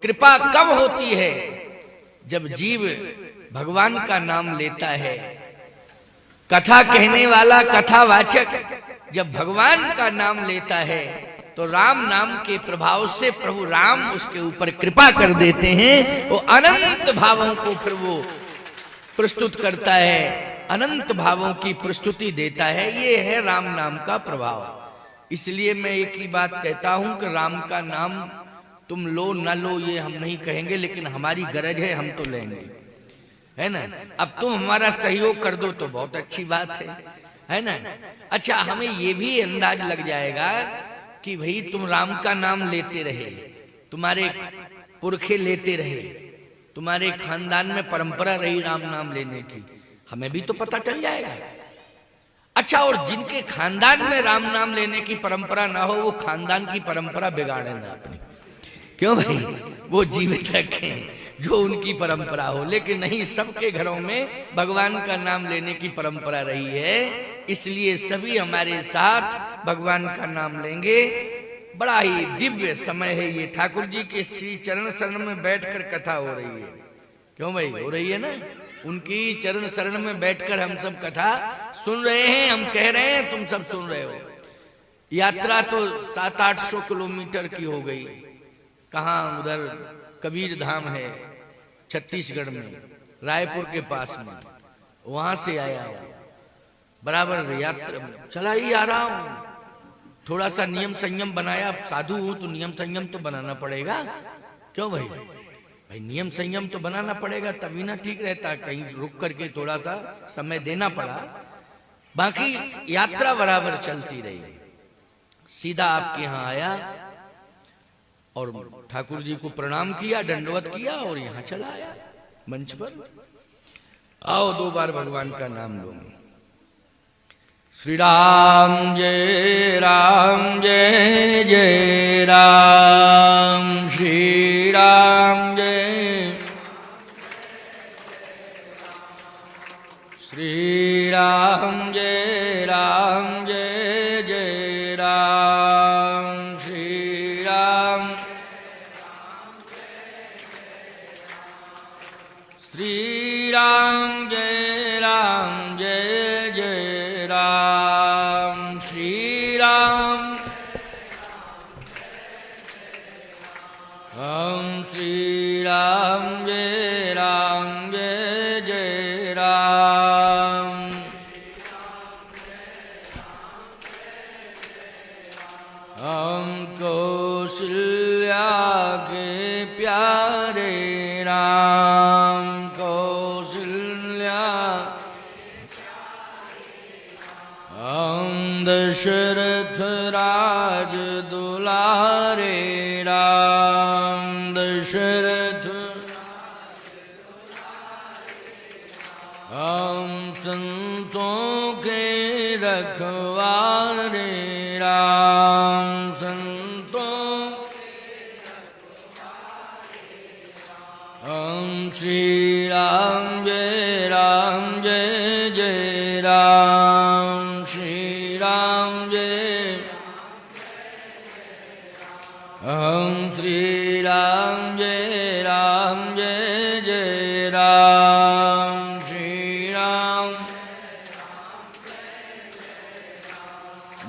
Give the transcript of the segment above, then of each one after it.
कृपा कब होती है? जब जीव भगवान का नाम लेता है। कथा कहने वाला कथावाचक जब भगवान का नाम लेता है तो राम नाम के प्रभाव से प्रभु राम उसके ऊपर कृपा कर देते हैं। वो अनंत भावों को फिर वो प्रस्तुत करता है, अनंत भावों की प्रस्तुति देता है। ये है राम नाम का प्रभाव। इसलिए मैं एक ही बात कहता हूं कि राम का नाम तुम लो न लो ये हम नहीं कहेंगे, लेकिन हमारी गरज है, हम तो लेंगे, है ना। अब तुम हमारा सहयोग कर दो तो बहुत अच्छी बात है ना। अच्छा, हमें ये भी अंदाज लग जाएगा कि भाई तुम राम का नाम लेते रहे, तुम्हारे पुरखे लेते रहे, तुम्हारे खानदान में परंपरा रही राम नाम लेने की, हमें भी तो पता चल जाएगा। अच्छा, और जिनके खानदान में राम नाम लेने की परंपरा ना हो, वो खानदान की परंपरा बिगाड़े ना अपनी, क्यों भाई, वो जीवित रखें जो उनकी परंपरा हो। लेकिन नहीं, सबके घरों में भगवान का नाम लेने की परंपरा रही है, इसलिए सभी हमारे साथ भगवान का नाम लेंगे। बड़ा ही दिव्य समय है ये। ठाकुर जी के श्री चरण शरण में बैठकर कथा हो रही है, क्यों भाई, हो रही है ना। उनकी चरण शरण में बैठकर हम सब कथा सुन रहे हैं, हम कह रहे हैं, तुम सब सुन रहे हो। यात्रा तो 700-800 किलोमीटर की हो गई। कहाँ, उधर कबीर धाम है छत्तीसगढ़ में, रायपुर के पास में, वहां से आया हूं। बराबर यात्रा चला ही आ रहा हूं। थोड़ा सा नियम संयम बनाया, साधु हूं तो नियम संयम तो बनाना पड़ेगा, क्यों भाई, भाई नियम संयम तो बनाना पड़ेगा, तभी ना ठीक रहता। कहीं रुक करके थोड़ा सा समय देना पड़ा, बाकी यात्रा बराबर चलती रही। सीधा आपके यहाँ आया और ठाकुर जी को प्रणाम किया, दंडवत किया और यहां चला आया मंच पर। आओ 2 बार भगवान का नाम लो। श्री राम जय राम जय जय राम, श्री राम जय, श्री राम जय राम जय जय राम, श्री राम, श्री राम जय राम जय जय राम, श्री राम, हम श्री राम जय राम जय जय राम, हम कौशल्या के प्यारे राम, कौशल्या, हम दशरथ राज दुलारे राम, दशरथ, हम संतों के रखवारे राम, संतों, हम श्री राम जय राम जय जय राम, श्री राम जय, हम श्री राम जय राम जय जय राम, श्री राम।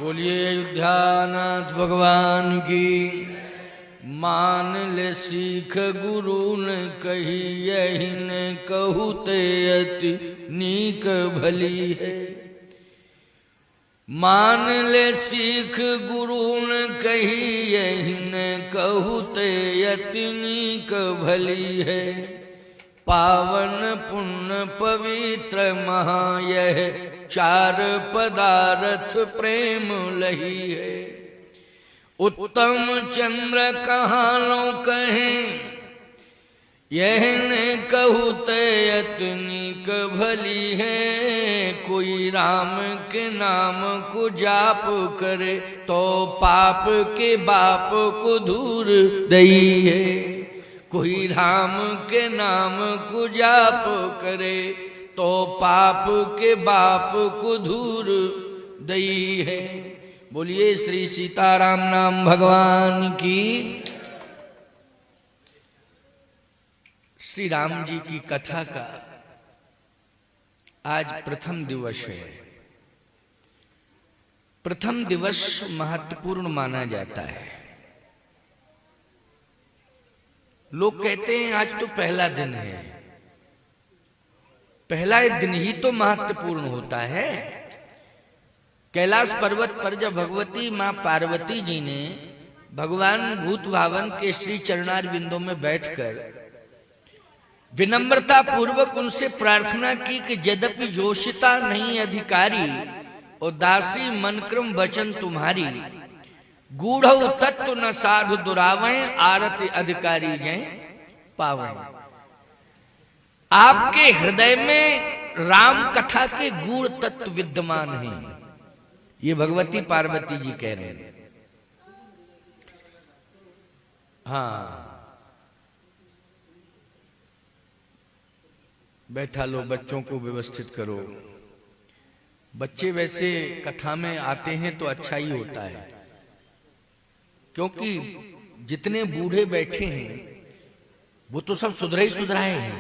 बोलिए अयोध्यानाथ भगवान की। मान ले सीख गुरु न कही, यही न कहू ते अति नीक भली है। मान ले सीख गुरु न कही, यही न कहू ते अति नीक भली है। पावन पुण्य पवित्र महा यह, 4 पदार्थ प्रेम लही है। उत्तम चंद्र कहाँ लो कहें, यह न कहू ते अति नीक भली है। कोई राम के नाम को जाप करे, तो पाप के बाप को दूर दई है। कोई राम के नाम को जाप करे, तो पाप के बाप को दूर दई है। बोलिए श्री सीताराम नाम भगवान की। श्री राम जी की कथा का आज प्रथम दिवस है। प्रथम दिवस महत्वपूर्ण माना जाता है। लोग कहते हैं आज तो पहला दिन है। पहला दिन ही तो महत्वपूर्ण होता है। कैलाश पर्वत पर जब भगवती मां पार्वती जी ने भगवान भूत भावन के श्री चरणार बिंदु में बैठकर विनम्रता पूर्वक उनसे प्रार्थना की कि यद्यपि जोशिता नहीं अधिकारी और दासी मनक्रम वचन तुम्हारी, गूढ़ तत्व न साधु दुरावें आरति अधिकारी जय पावें। आपके हृदय में राम कथा के गूढ़ तत्व विद्यमान हैं। ये भगवती पार्वती जी कह रहे हैं। हाँ, बैठा लो, बच्चों को व्यवस्थित करो। बच्चे वैसे कथा में आते हैं तो अच्छा ही होता है, क्योंकि जितने बूढ़े बैठे हैं वो तो सब सुधरे ही सुधराए हैं।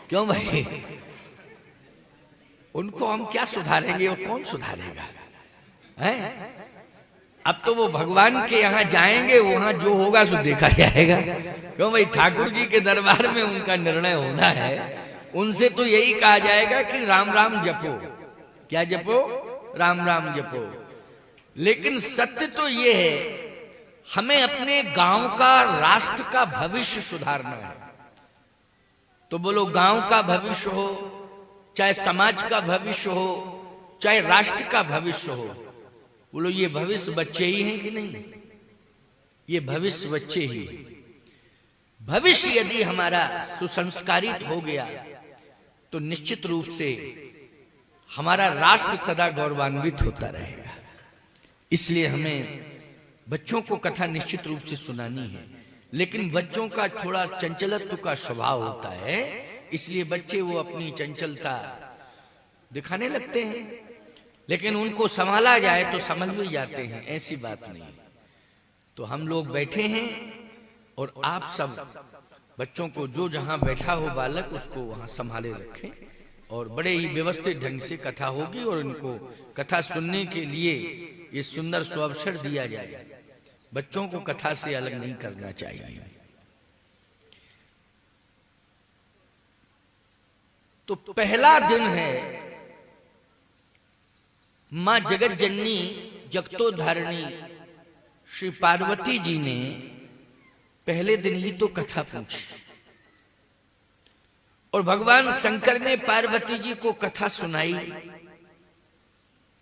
क्यों भाई? उनको हम क्या सुधारेंगे और कौन सुधारेगा? हैं? अब तो वो भगवान के यहाँ जाएंगे, वहां जो होगा सो देखा जाएगा। क्यों भाई? ठाकुर जी के दरबार में उनका निर्णय होना है। उनसे तो यही कहा जाएगा कि राम राम जपो। क्या जपो? राम राम जपो। लेकिन सत्य तो ये है, हमें अपने गांव का, राष्ट्र का भविष्य सुधारना है। तो बोलो, गांव का भविष्य हो, चाहे समाज का भविष्य हो, चाहे राष्ट्र का भविष्य हो, बोलो ये भविष्य बच्चे ही हैं कि नहीं? ये भविष्य बच्चे ही। भविष्य यदि हमारा सुसंस्कारित हो गया तो निश्चित रूप से हमारा राष्ट्र सदा गौरवान्वित होता रहेगा। इसलिए हमें बच्चों को कथा निश्चित रूप से सुनानी है। लेकिन बच्चों का थोड़ा चंचलत्व का स्वभाव होता है, इसलिए बच्चे वो अपनी चंचलता दिखाने लगते हैं। लेकिन उनको संभाला जाए तो संभल भी जाते हैं, ऐसी बात नहीं। तो हम लोग बैठे हैं और आप सब बच्चों को, जो जहां बैठा हो बालक, उसको वहां संभाले रखें और बड़े ही व्यवस्थित ढंग से कथा होगी और इनको कथा सुनने के लिए ये सुंदर सुअवसर दिया जाए। बच्चों को कथा से अलग नहीं करना चाहिए। तो पहला दिन है, मां जगत जननी जगतोधारिणी श्री पार्वती जी ने पहले दिन ही तो कथा पूछी और भगवान शंकर ने पार्वती जी को कथा सुनाई।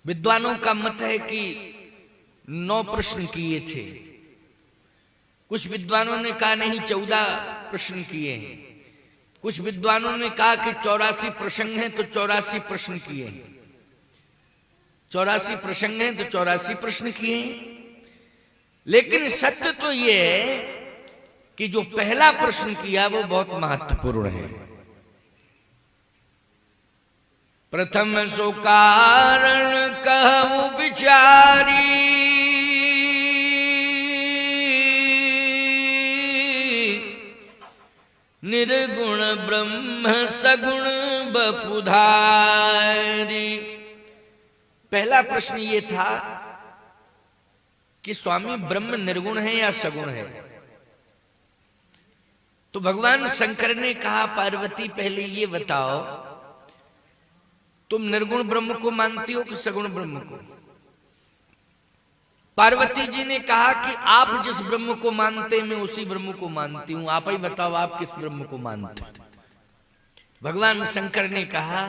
विद्वानों का मत है कि 9 प्रश्न किए थे। कुछ विद्वानों ने कहा नहीं, 14 प्रश्न किए हैं। कुछ विद्वानों ने कहा कि 84 प्रसंग हैं तो 84 प्रश्न किए हैं। 84 प्रसंग हैं तो 84 प्रश्न किए हैं। लेकिन सत्य तो यह है कि जो पहला प्रश्न किया वो बहुत महत्वपूर्ण है। प्रथम सो कारण कहूं विचारी, निर्गुण ब्रह्म सगुण बपुधारी। पहला प्रश्न ये था कि स्वामी ब्रह्म निर्गुण है या सगुण है? तो भगवान शंकर ने कहा, पार्वती पहले ये बताओ, तुम निर्गुण ब्रह्म को मानती हो कि सगुण ब्रह्म को? पार्वती जी ने कहा कि आप जिस ब्रह्म को मानते मैं उसी ब्रह्म को मानती हूं, आप ही बताओ आप किस ब्रह्म को मानते हो? भगवान शंकर ने कहा,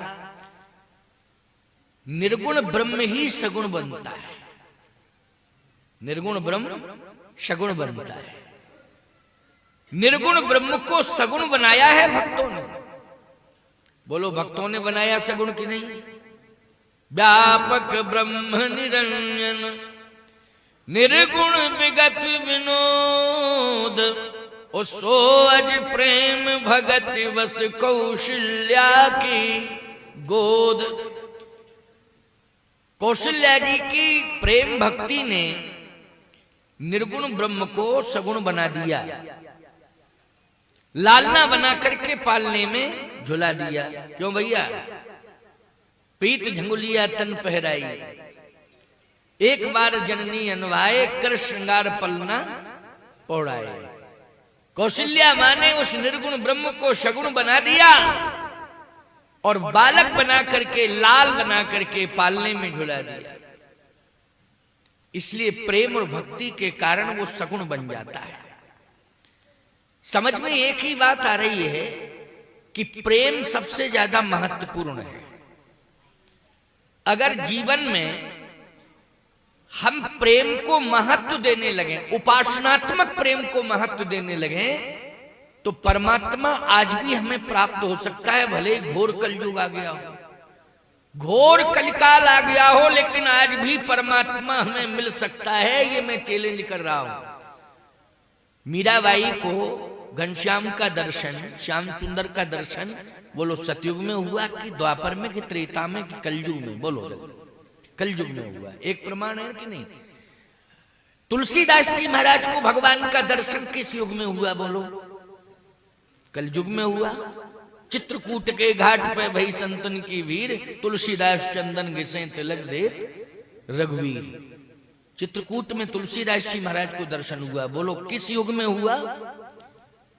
निर्गुण ब्रह्म ही सगुण बनता है। निर्गुण ब्रह्म सगुण बनता है। निर्गुण ब्रह्म को सगुण बनाया है भक्तों ने। बोलो, भक्तों ने बनाया सगुण की नहीं? व्यापक ब्रह्म निरंजन, निर्गुण विगत विनोद, ओ सो अज प्रेम भगत वस कौशल्या की गोद। कौशल्या जी की प्रेम भक्ति ने निर्गुण ब्रह्म को सगुण बना दिया। लालना बना करके पालने में झुला दिया। क्यों भैया? पीत झंगुलिया तन पहराई, एक बार जननी अनवाए, कर श्रृंगार पलना पौड़ाए। कौशल्या माँ ने उस निर्गुण ब्रह्म को सगुण बना दिया और बालक बना करके, लाल बना करके पालने में झुला दिया। इसलिए प्रेम और भक्ति के कारण वो सगुण बन जाता है। समझ में एक ही बात आ रही है कि प्रेम सबसे ज्यादा महत्वपूर्ण है। अगर जीवन में हम प्रेम को महत्व देने लगे, उपासनात्मक प्रेम को महत्व देने लगे, तो परमात्मा आज भी हमें प्राप्त हो सकता है, भले घोर कलयुग आ गया हो, घोर कलिकाल आ गया हो, लेकिन आज भी परमात्मा हमें मिल सकता है। ये मैं चैलेंज कर रहा हूं। मीराबाई को घनश्याम का दर्शन, श्याम सुंदर का दर्शन, बोलो सतयुग में हुआ कि द्वापर में कि त्रेता में कि कलयुग में? बोलो कलयुग में हुआ। एक प्रमाण है कि नहीं? तुलसीदास जी महाराज को भगवान का दर्शन किस युग में हुआ? बोलो कलयुग में हुआ। चित्रकूट के घाट पे भई संतन की वीर, तुलसीदास चंदन घिसे तिलक देत रघुवीर। चित्रकूट में तुलसीदास जी महाराज को दर्शन हुआ। बोलो किस युग में हुआ?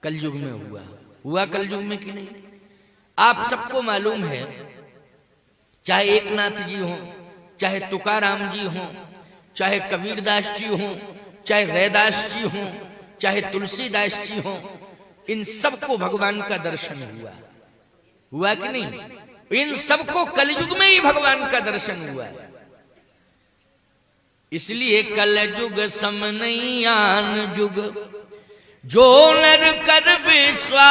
कलयुग में हुआ। हुआ कलयुग में कि नहीं? आप सबको मालूम है, चाहे एकनाथ जी हो, चाहे तुकाराम जी हो, चाहे कबीरदास जी हो, चाहे रैदास जी हो, चाहे तुलसीदास जी हो, इन सबको भगवान का दर्शन हुआ। हुआ कि नहीं? इन सबको कलयुग में ही भगवान का दर्शन हुआ। इसलिए कलयुग सम नहीं आन जुग, जो नर कर विश्वास,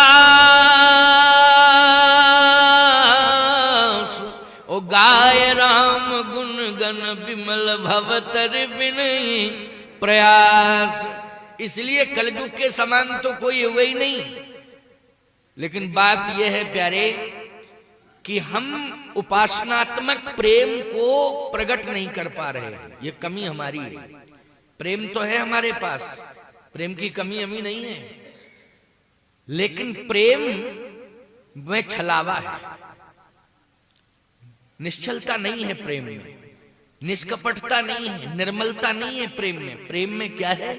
ओ गाय राम गुण गण विमल भवतर बिनई प्रयास। इसलिए कलयुग के समान तो कोई हुआ ही नहीं। लेकिन बात यह है प्यारे कि हम उपासनात्मक प्रेम को प्रकट नहीं कर पा रहे। ये कमी हमारी है। प्रेम तो है हमारे पास, प्रेम की कमी हमें नहीं है, लेकिन प्रेम में छलावा है, निश्चलता नहीं है प्रेम में, निष्कपटता नहीं है, निर्मलता नहीं है प्रेम में। प्रेम में क्या है?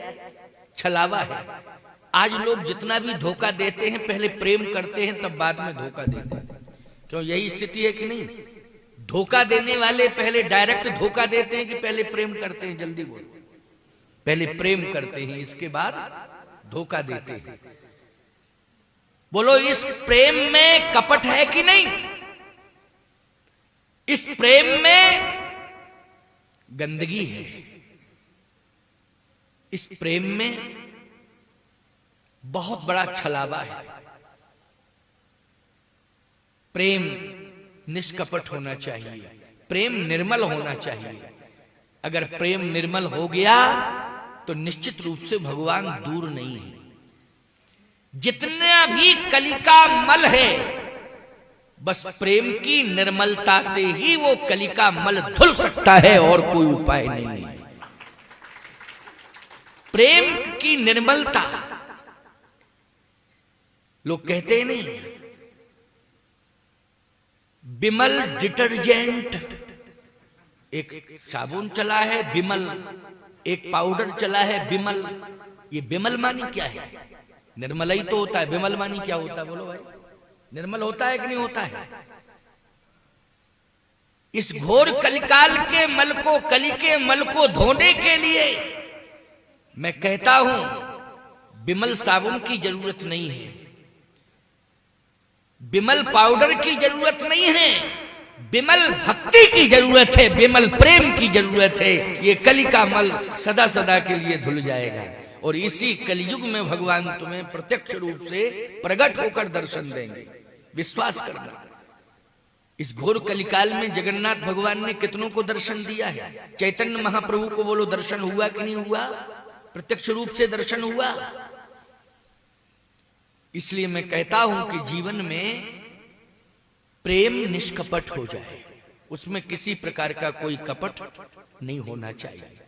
छलावा है। आज लोग जितना भी धोखा देते हैं, पहले प्रेम करते हैं तब बाद में धोखा देते हैं। क्यों? यही स्थिति है कि नहीं? धोखा देने वाले पहले डायरेक्ट धोखा देते हैं कि पहले प्रेम करते हैं? जल्दी बोलो। पहले प्रेम करते हैं, इसके बाद धोखा देते हैं। बोलो इस प्रेम में कपट है कि नहीं? इस प्रेम में गंदगी है। इस प्रेम में बहुत बड़ा छलावा है। प्रेम निष्कपट होना चाहिए, प्रेम निर्मल होना चाहिए। अगर प्रेम निर्मल हो गया तो निश्चित रूप से भगवान दूर नहीं है। जितना भी कलिका मल है, बस प्रेम की निर्मलता से ही वो कलिका मल धुल सकता है, और कोई उपाय नहीं है। प्रेम की निर्मलता, लोग कहते हैं नहीं, बिमल डिटर्जेंट, एक साबुन चला है बिमल, एक पाउडर चला है बिमल। ये बिमल मानी क्या है? निर्मल ही तो होता है। बिमल मानी क्या होता है? बोलो भाई, निर्मल होता है कि नहीं होता है? इस घोर कलिकाल के मल को, कली के मल को धोने के लिए मैं कहता हूं, बिमल साबुन की जरूरत नहीं है, बिमल पाउडर की जरूरत नहीं है, बिमल भक्ति की जरूरत है, बिमल प्रेम की जरूरत है। ये कली का मल सदा सदा के लिए धुल जाएगा, और इसी कलयुग में भगवान तुम्हें प्रत्यक्ष रूप से प्रकट होकर दर्शन देंगे। विश्वास करना। इस घोर कलिकाल में जगन्नाथ भगवान ने कितनों को दर्शन दिया है? चैतन्य महाप्रभु को बोलो दर्शन हुआ कि नहीं हुआ? प्रत्यक्ष रूप से दर्शन हुआ। इसलिए मैं कहता हूं कि जीवन में प्रेम निष्कपट हो जाए, उसमें किसी प्रकार का कोई कपट नहीं होना चाहिए।